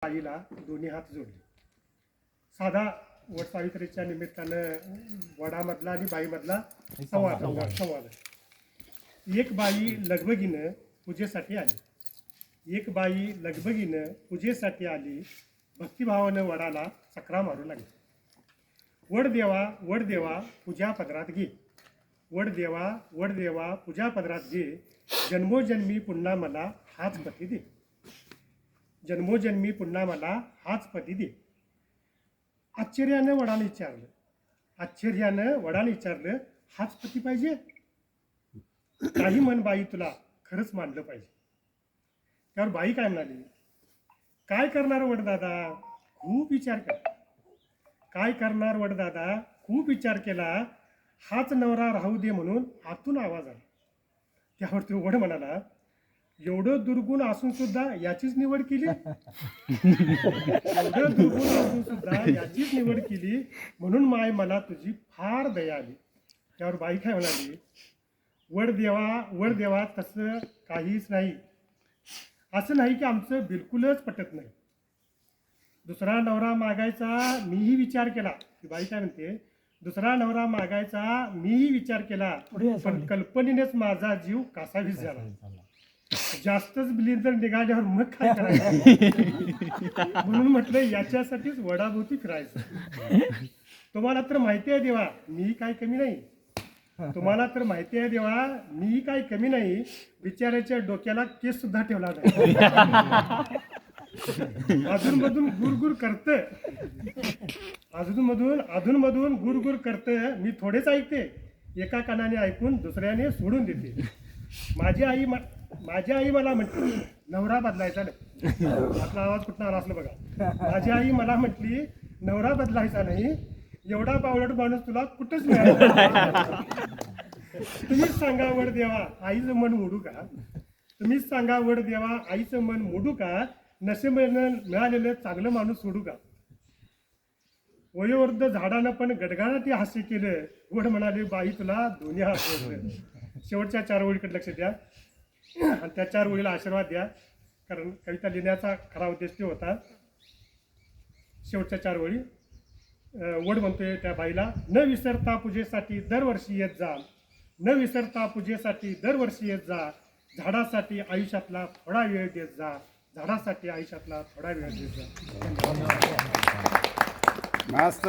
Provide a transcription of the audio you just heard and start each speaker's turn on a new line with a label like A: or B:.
A: आईला दोन्ही हात जोडले. साधा वटसावित्रीच्या निमित्तानं वडामधला आणि बाईमधला संवाद. एक बाई लगबगीनं पूजेसाठी आली. भक्तिभावानं वडाला चकरा मारू लागली. वडदेवा पूजा पदरात घे. वडदेवा पूजा पदरात घे. जन्मोजन्मी पुन्हा मला हाच पती दे. आश्चर्यानं वडाने विचारलं, हाच पती पाहिजे? काही म्हण बाई, तुला खरंच मानलं पाहिजे. त्यावर बाई काय म्हणाली, काय करणार वडदादा, खूप विचार केला. हाच नवरा राहू दे म्हणून आतून आवाज आला. त्यावर तो वड म्हणाला, एवढं दुर्गुण असून सुद्धा याचीच निवड केली म्हणून माय मला तुझी फार दया आली. त्यावर बाई काय म्हणाली, वडदेवा तसं काहीच नाही. असं नाही की आमचं बिलकुलच पटत नाही. दुसरा नवरा मागायचा मीही विचार केला. बाई काय म्हणते, दुसरा नवरा मागायचा मीही विचार केला, पण कल्पनेनेच माझा जीव कासावीस झाला. जास्तच बिलिंदर निघाल्यावर मग काय करायचं म्हणून म्हटलं याच्यासाठीच वडाभोवती फिरायचं. तुम्हाला तर माहिती आहे देवा, मी काय कमी नाही. बिचाऱ्याच्या डोक्याला केस सुद्धा ठेवला नाही. अधूनमधून गुरगुर करत मी थोडेच ऐकते. एका कानाने ऐकून दुसऱ्याने सोडून देते. माझी आई मला म्हटली, नवरा बदलायचा नाही. आपला आवाज कुठला आला असलं बघा. माझी आई मला म्हटली, नवरा बदलायचा नाही. एवढा बावळट माणूस तुला कुठंच मिळाला. तुम्हीच सांगा वडदेवा, आईचं मन मोडू का? नशिबानं मिळालेलं चांगलं माणूस सोडू का? वयोवृद्ध झाडानं पण गडगडाटी हास्य केलं. वड म्हणाले, बाई तुला दोन्ही हात जोडले. शेवटच्या 4 ओळीकडे लक्ष द्या आणि त्या 4 ओळीला आशीर्वाद द्या, कारण कविता लिहिण्याचा खरा उद्देश ते होता. शेवटच्या 4 ओळी वड म्हणतोय त्या बाईला, न विसरता पूजेसाठी दरवर्षी येत जा. झाडासाठी आयुष्यातला थोडा वेळ देत जा.
B: मस्त